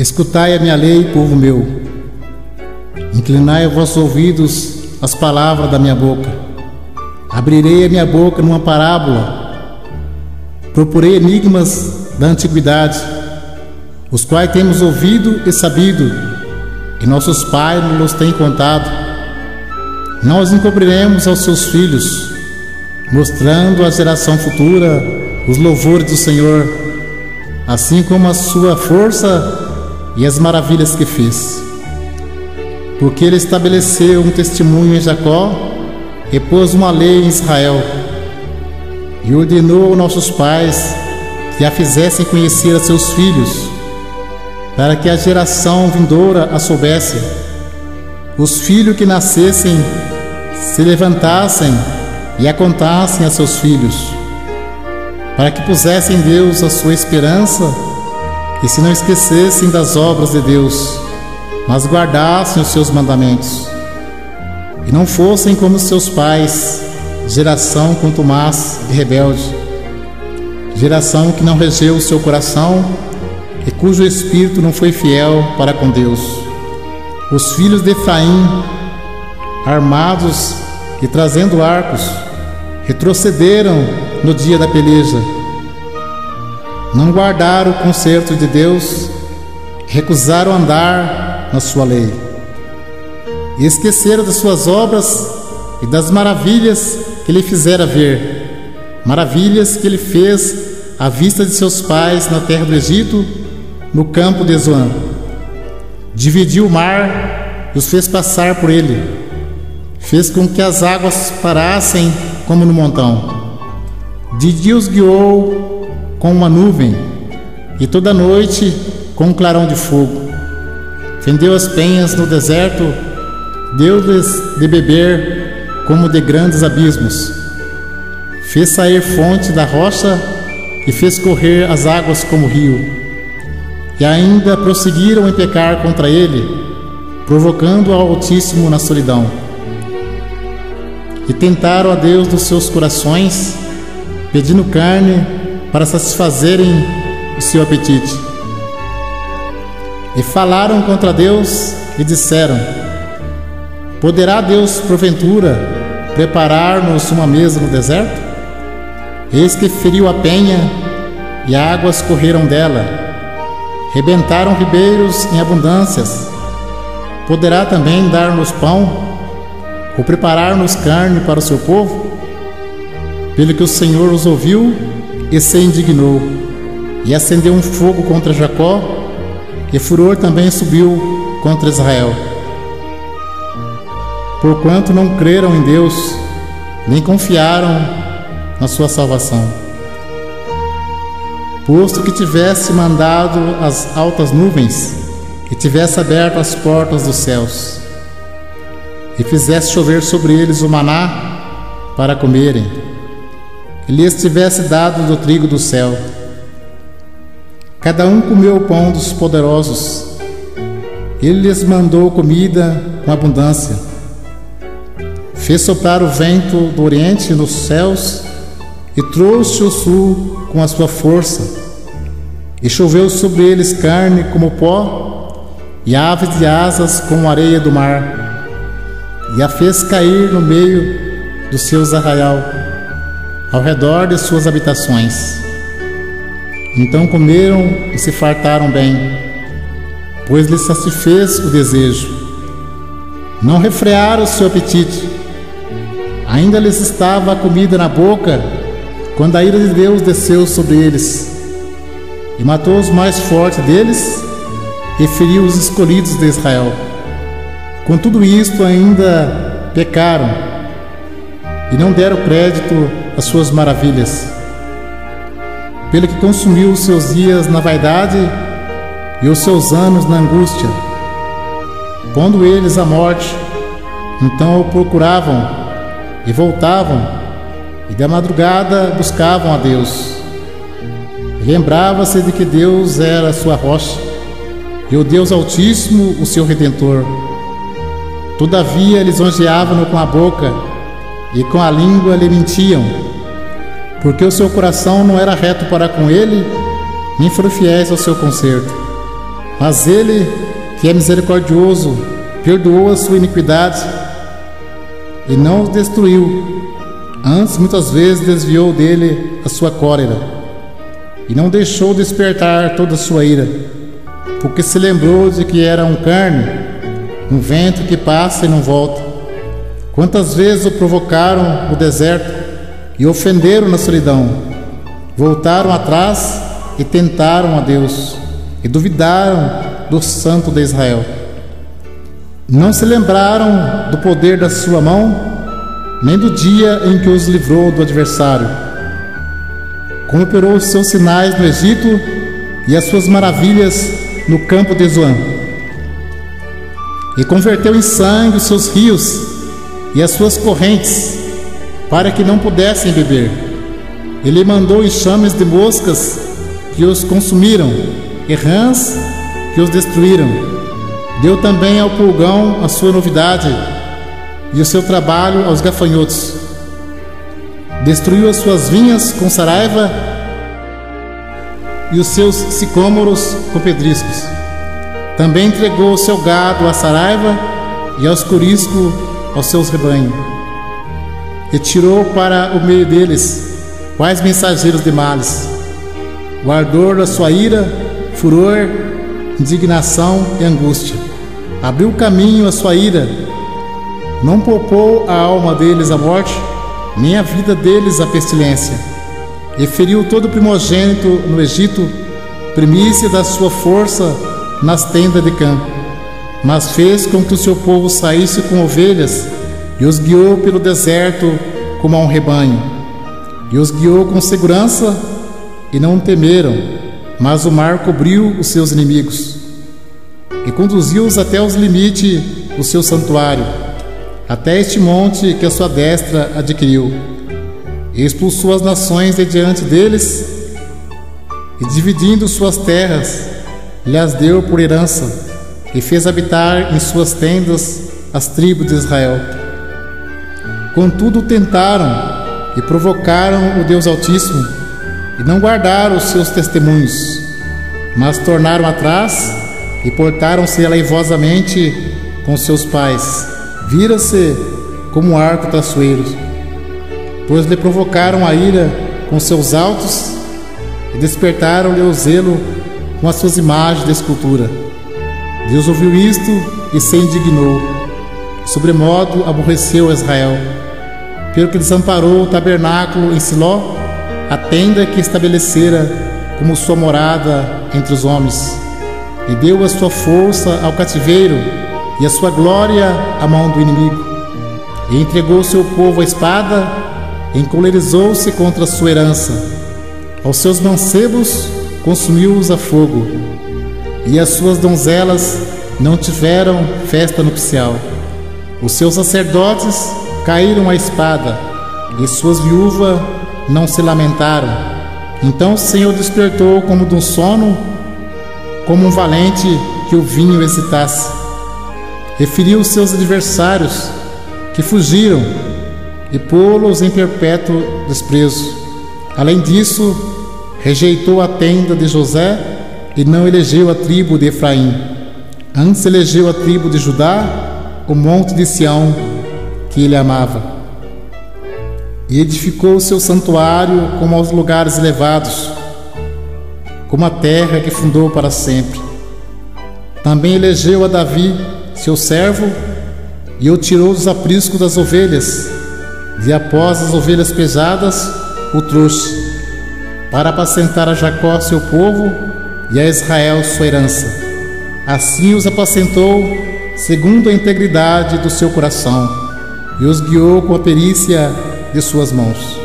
Escutai a minha lei, povo meu. Inclinai os vossos ouvidos às palavras da minha boca. Abrirei a minha boca numa parábola. Proporei enigmas da antiguidade, os quais temos ouvido e sabido, e nossos pais nos têm contado. Não os encobriremos aos seus filhos, mostrando à geração futura os louvores do Senhor, assim como a sua força e as maravilhas que fez. Porque ele estabeleceu um testemunho em Jacó e pôs uma lei em Israel, e ordenou aos nossos pais que a fizessem conhecer a seus filhos, para que a geração vindoura a soubesse. Os filhos que nascessem se levantassem e a contassem a seus filhos, para que pusessem em Deus a sua esperança e se não esquecessem das obras de Deus, mas guardassem os seus mandamentos, e não fossem como seus pais, geração contumaz e rebelde, geração que não regeu o seu coração e cujo espírito não foi fiel para com Deus. Os filhos de Efraim, armados e trazendo arcos, retrocederam no dia da peleja. Não guardaram o concerto de Deus, recusaram andar na sua lei, e esqueceram das suas obras e das maravilhas que ele fizera ver, maravilhas que ele fez à vista de seus pais na terra do Egito, no campo de Zoan. Dividiu o mar e os fez passar por ele, fez com que as águas parassem como no montão. De dia os guiou com uma nuvem, e toda noite com um clarão de fogo. Fendeu as penhas no deserto, deu-lhes de beber como de grandes abismos. Fez sair fonte da rocha e fez correr as águas como rio. E ainda prosseguiram em pecar contra ele, provocando ao Altíssimo na solidão. E tentaram a Deus dos seus corações, pedindo carne para satisfazerem o seu apetite. E falaram contra Deus e disseram: poderá Deus, porventura, preparar-nos uma mesa no deserto? Eis que feriu a penha, e águas correram dela. Rebentaram ribeiros em abundâncias. Poderá também dar-nos pão, ou preparar-nos carne para o seu povo? Pelo que o Senhor os ouviu e se indignou, e acendeu um fogo contra Jacó, e furor também subiu contra Israel. Porquanto não creram em Deus, nem confiaram na sua salvação. Posto que tivesse mandado as altas nuvens, e tivesse aberto as portas dos céus, e fizesse chover sobre eles o maná para comerem, e lhes tivesse dado do trigo do céu. Cada um comeu o pão dos poderosos. Ele lhes mandou comida com abundância. Fez soprar o vento do oriente nos céus, e trouxe o sul com a sua força, e choveu sobre eles carne como pó, e aves de asas como areia do mar, e a fez cair no meio do seus arraial, ao redor de suas habitações. Então comeram e se fartaram bem, pois lhes satisfez o desejo. Não refrearam o seu apetite. Ainda lhes estava a comida na boca, quando a ira de Deus desceu sobre eles, e matou os mais fortes deles, e feriu os escolhidos de Israel. Com tudo isto ainda pecaram, e não deram crédito às suas maravilhas. Pelo que consumiu os seus dias na vaidade, e os seus anos na angústia, pondo eles à morte. Então o procuravam, e voltavam, e da madrugada buscavam a Deus. Lembrava-se de que Deus era a sua rocha, e o Deus Altíssimo o seu Redentor. Todavia lisonjeavam-no com a boca, e com a língua lhe mentiam, porque o seu coração não era reto para com ele, nem foram fiéis ao seu concerto. Mas ele, que é misericordioso, perdoou a sua iniquidade e não os destruiu. Antes, muitas vezes, desviou dele a sua cólera e não deixou despertar toda a sua ira, porque se lembrou de que era um carne, um vento que passa e não volta. Quantas vezes o provocaram no deserto e ofenderam na solidão, voltaram atrás e tentaram a Deus e duvidaram do Santo de Israel. Não se lembraram do poder da sua mão, nem do dia em que os livrou do adversário, como operou os seus sinais no Egito e as suas maravilhas no campo de Zoan, e converteu em sangue os seus rios e as suas correntes, para que não pudessem beber. Ele mandou enxames de moscas que os consumiram, e rãs que os destruíram. Deu também ao pulgão a sua novidade e o seu trabalho aos gafanhotos. Destruiu as suas vinhas com saraiva e os seus sicômoros com pedriscos. Também entregou o seu gado à saraiva e aos corisco aos seus rebanhos. E tirou para o meio deles quais mensageiros de males. O ardor da sua ira, furor, indignação e angústia. Abriu caminho à sua ira. Não poupou a alma deles a morte, nem a vida deles a pestilência. E feriu todo primogênito no Egito, primícia da sua força nas tendas de campo. Mas fez com que o seu povo saísse com ovelhas, e os guiou pelo deserto como a um rebanho. E os guiou com segurança, e não temeram, mas o mar cobriu os seus inimigos. E conduziu-os até os limites do seu santuário, até este monte que a sua destra adquiriu. E expulsou as nações de diante deles, e dividindo suas terras, lhes deu por herança, e fez habitar em suas tendas as tribos de Israel. Contudo tentaram e provocaram o Deus Altíssimo, e não guardaram os seus testemunhos, mas tornaram atrás e portaram-se alaivosamente com seus pais. Vira-se como um arco traiçoeiro, pois lhe provocaram a ira com seus altos e despertaram-lhe o zelo com as suas imagens de escultura. Deus ouviu isto e se indignou, sobremodo aborreceu Israel, pelo que desamparou o tabernáculo em Siló, a tenda que estabelecera como sua morada entre os homens, e deu a sua força ao cativeiro e a sua glória à mão do inimigo, e entregou seu povo à espada, e encolerizou-se contra a sua herança. Aos seus mancebos consumiu-os a fogo, e as suas donzelas não tiveram festa nupcial. Os seus sacerdotes caíram à espada, e suas viúvas não se lamentaram. Então o Senhor despertou como de um sono, como um valente que o vinho excitasse. Referiu os seus adversários que fugiram, e pô-los em perpétuo desprezo. Além disso, rejeitou a tenda de José e não elegeu a tribo de Efraim. Antes elegeu a tribo de Judá, o monte de Sião, que ele amava. E edificou o seu santuário como aos lugares elevados, como a terra que fundou para sempre. Também elegeu a Davi, seu servo, e o tirou dos apriscos das ovelhas, e após as ovelhas pesadas, o trouxe, para apacentar a Jacó, seu povo, e a Israel, sua herança. Assim os apacentou, segundo a integridade do seu coração, e os guiou com a perícia de suas mãos.